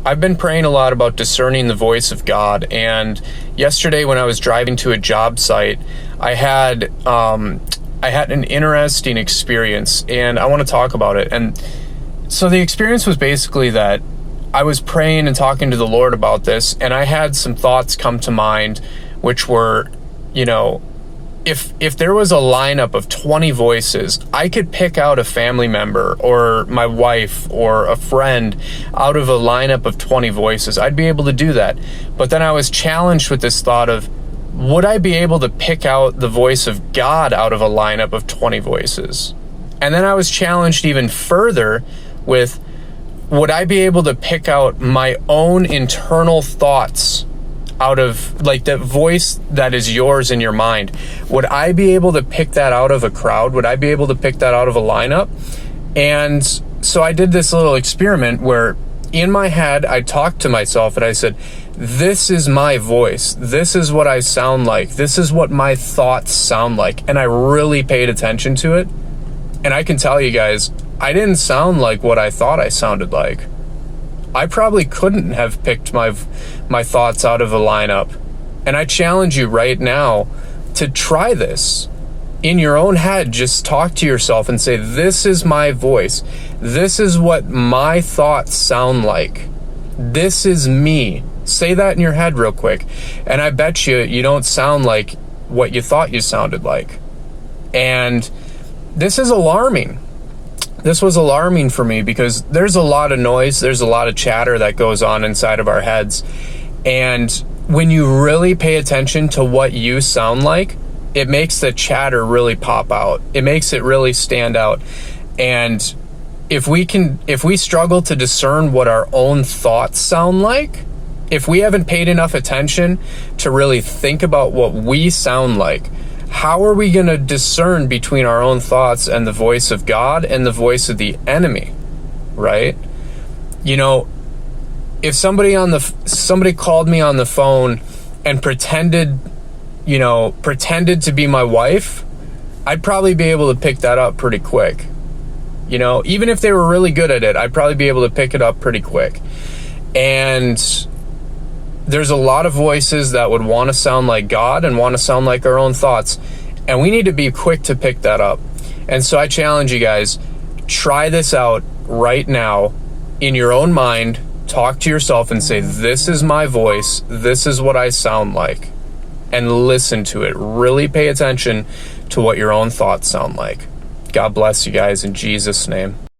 I've been praying a lot about discerning the voice of God, and yesterday when I was driving to a job site, I had an interesting experience, and I want to talk about it. And so the experience was basically that I was praying and talking to the Lord about this, and I had some thoughts come to mind, which were, if there was a lineup of 20 voices, I could pick out a family member or my wife or a friend out of a lineup of 20 voices. I'd be able to do that. But then I was challenged with this thought of, would I be able to pick out the voice of God out of a lineup of 20 voices? And then I was challenged even further with, would I be able to pick out my own internal thoughts out of, like, the voice that is yours in your mind? Would I be able to pick that out of a crowd? Would I be able to pick that out of a lineup? And so I did this little experiment where in my head, I talked to myself and I said, this is my voice. This is what I sound like. This is what my thoughts sound like. And I really paid attention to it. And I can tell you guys, I didn't sound like what I thought I sounded like. I probably couldn't have picked my thoughts out of a lineup. And I challenge you right now to try this. In your own head, just talk to yourself and say, this is my voice. This is what my thoughts sound like. This is me. Say that in your head real quick. And I bet you don't sound like what you thought you sounded like. And this is alarming. This was alarming for me because there's a lot of noise, there's a lot of chatter that goes on inside of our heads. And when you really pay attention to what you sound like, it makes the chatter really pop out. It makes it really stand out. And if we struggle to discern what our own thoughts sound like, if we haven't paid enough attention to really think about what we sound like, how are we going to discern between our own thoughts and the voice of God and the voice of the enemy, right? If somebody called me on the phone and pretended to be my wife, I'd probably be able to pick that up pretty quick. Even if they were really good at it, I'd probably be able to pick it up pretty quick. And there's a lot of voices that would want to sound like God and want to sound like our own thoughts. And we need to be quick to pick that up. And so I challenge you guys, try this out right now in your own mind. Talk to yourself and say, this is my voice. This is what I sound like. And listen to it. Really pay attention to what your own thoughts sound like. God bless you guys in Jesus' name.